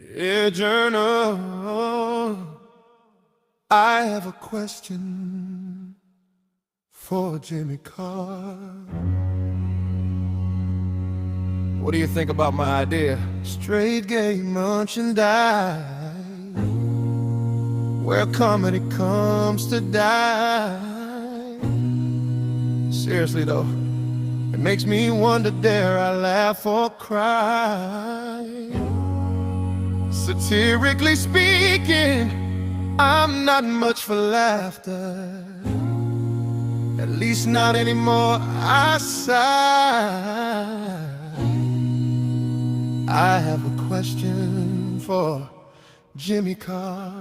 Dear journal, I have a question for Jimmy Carr. What do you think about my idea? Straight gay merchandise, where comedy comes to die. Seriously though, it makes me wonder, dare I laugh or cry? Satirically speaking, I'm not much for laughter, at least not anymore. I sigh. I have a question for Jimmy Carr.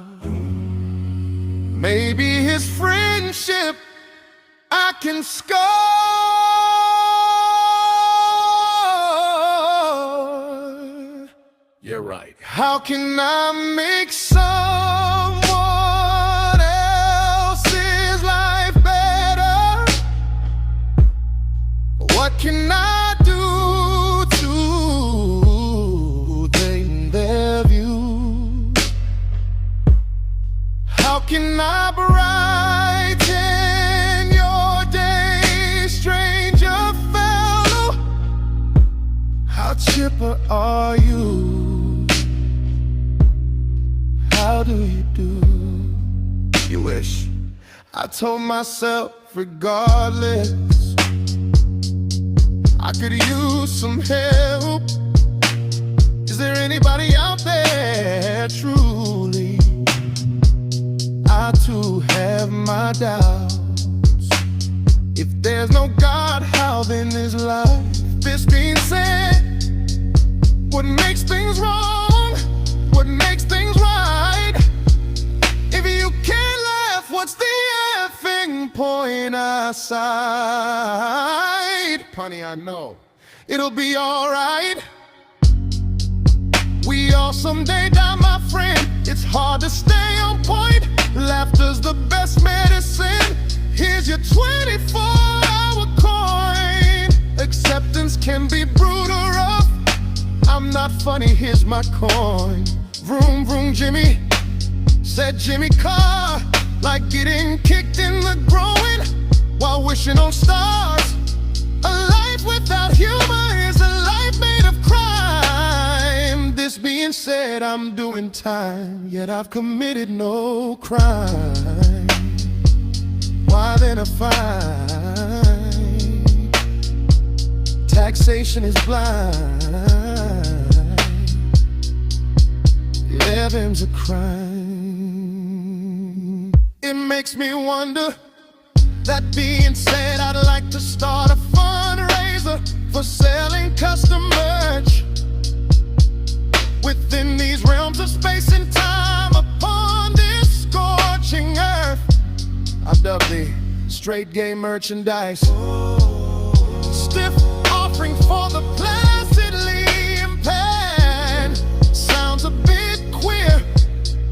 Maybe his friendship I can score. You're right. How can I make someone else's life better? What can I do to tame their view? How can I brighten your day, stranger fellow? How chipper are you? How do you do? You wish. I told myself regardless, I could use some help. Is there anybody out there truly? I too have my doubts. If there's no God, how then is life? This being said, what makes things wrong? What makes things right? If you can't laugh, what's the effing point? I sighed. Punny, I know it'll be alright. We all someday die, my friend. It's hard to stay on point. Laughter's the best medicine. Here's your 24-hour coin. Acceptance can be brutal rough. I'm not funny, here's my coin. Vroom, vroom, Jimmy, said Jimmy Carr. Like getting kicked in the groin while wishing on stars. A life without humor is a life made of crime. This being said, I'm doing time, yet I've committed no crime. Why then a fine? Taxation is blind. Heaven's a crime. It makes me wonder. That being said, I'd like to start a fundraiser for selling custom merch within these realms of space and time upon this scorching earth. I've dubbed the straight gay merchandise. Stiff offering for the placidly impaired. Sounds a bit queer,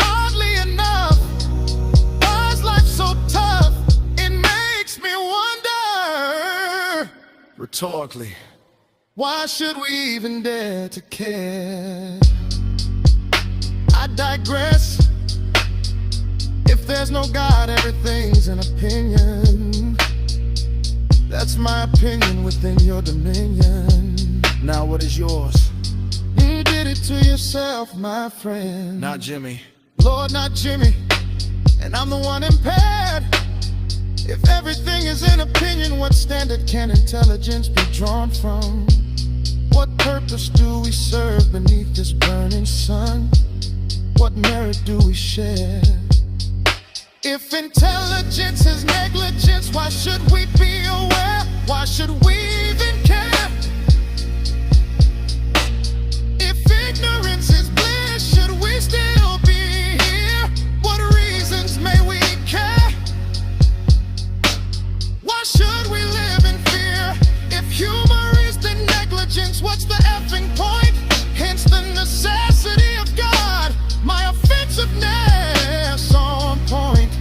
oddly enough. Why's life so tough? It makes me wonder, rhetorically, why should we even dare to care? I digress. If there's no God, everything's an opinion. That's my opinion within your dominion. Now what is yours? You did it to yourself, my friend. Not Jimmy. Lord, not Jimmy. And I'm the one impaired. If everything is an opinion, what standard can intelligence be drawn from? What purpose do we serve beneath this burning sun? What merit do we share? If intelligence is negligence, why should we be aware? Why should we even care? If ignorance is bliss, should we still be here? What reasons may we care? Why should we live in fear? If humor is the negligence, what's the effing point? Hence the necessity of God, my offensiveness on point.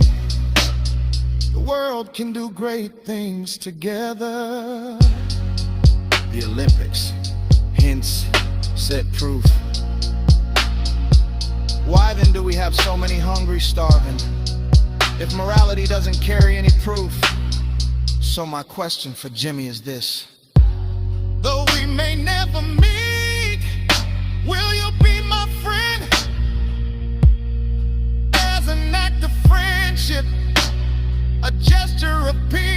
The world can do great things together. The Olympics, hence set proof. have so many hungry starving, if morality doesn't carry any proof? So my question for Jimmy is this: though we may never meet, will you be my friend? As an act of friendship, a gesture of peace,